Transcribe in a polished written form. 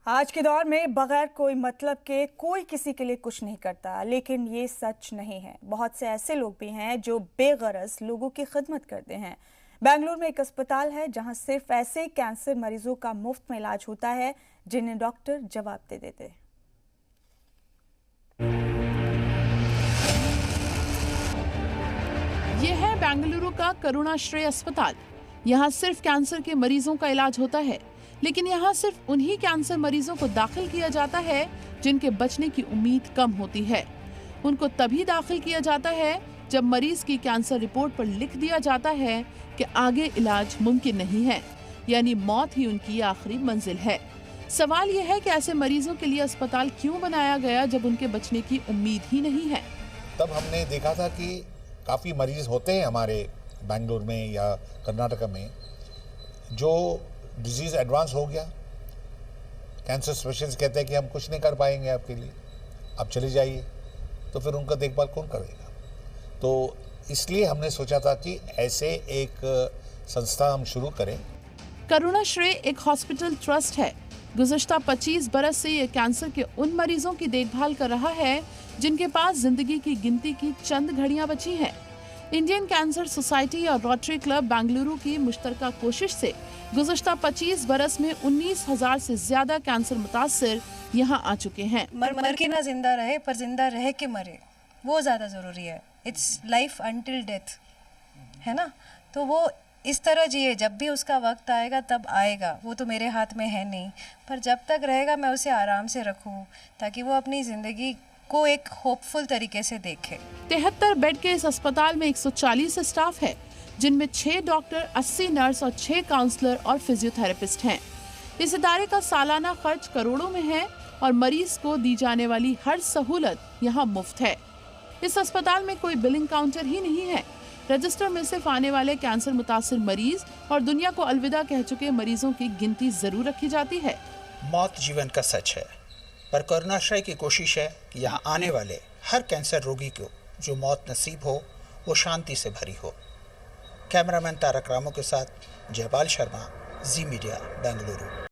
आज के दौर में बगैर कोई मतलब के कोई किसी के लिए कुछ नहीं करता, लेकिन ये सच नहीं है। बहुत से ऐसे लोग भी हैं जो बेगरज लोगों की खिदमत करते हैं। बेंगलुरु में एक अस्पताल है जहां सिर्फ ऐसे कैंसर मरीजों का मुफ्त में इलाज होता है जिन्हें डॉक्टर जवाब दे देते हैं। यह है बेंगलुरु का करुणाश्रय अस्पताल। यहाँ सिर्फ कैंसर के मरीजों का इलाज होता है, लेकिन यहाँ सिर्फ उन्हीं कैंसर मरीजों को दाखिल किया जाता है जिनके बचने की उम्मीद कम होती है। उनको तभी दाखिल किया जाता है जब मरीज की कैंसर रिपोर्ट पर लिख दिया जाता है कि आगे इलाज मुमकिन नहीं है, यानी मौत ही उनकी आखिरी मंजिल है। सवाल यह है कि ऐसे मरीजों के लिए अस्पताल क्यों बनाया गया जब उनके बचने की उम्मीद ही नहीं है। तब हमने देखा था कि काफ़ी मरीज होते हैं हमारे बेंगलुरु में या कर्नाटका में जो डिजीज़ एडवांस हो गया, कैंसर स्पेशलिस्ट कहते हैं कि हम कुछ नहीं कर पाएंगे आपके लिए, आप चले जाइए, तो फिर उनका देखभाल कौन करेगा। तो इसलिए हमने सोचा था कि ऐसे एक संस्था हम शुरू करें। करुणाश्रय एक हॉस्पिटल ट्रस्ट है। गुज़श्ता 25 बरस से ये कैंसर के उन मरीजों की देखभाल कर रहा है जिनके पास जिंदगी की गिनती की चंद घड़ियां बची हैं। इंडियन कैंसर सोसाइटी और रोटरी क्लब बेंगलुरु की मुश्तरका कोशिश से गुज़श्ता 25 बरस में 19,000 से ज्यादा कैंसर मुतासिर यहाँ आ चुके हैं। मर के ना जिंदा रहे, पर जिंदा रह के मरे, वो ज्यादा जरूरी है। इट्स लाइफ अंटिल डेथ, है ना। तो वो इस तरह जिए, जब भी उसका वक्त आएगा तब आएगा, वो तो मेरे हाथ में है नहीं, पर जब तक रहेगा मैं उसे आराम से रखूं ताकि वो अपनी जिंदगी को एक होपफुल तरीके से देखे। 73 बेड के इस अस्पताल में 140 स्टाफ है, जिनमें 6 डॉक्टर, 80 नर्स और 6 काउंसलर और फिजियोथेरेपिस्ट हैं। इस इदारे का सालाना खर्च करोड़ों में है और मरीज को दी जाने वाली हर सहूलत यहाँ मुफ्त है। इस अस्पताल में कोई बिलिंग काउंटर ही नहीं है। रजिस्टर में सिर्फ आने वाले कैंसर मुतासिर मरीज और दुनिया को अलविदा कह चुके मरीजों की गिनती जरूर रखी जाती है। मौत जीवन का सच है, पर करुणाश्रय की कोशिश है कि यहाँ आने वाले हर कैंसर रोगी को जो मौत नसीब हो वो शांति से भरी हो। कैमरामैन तारक रामो के साथ जयपाल शर्मा, जी मीडिया, बेंगलुरु।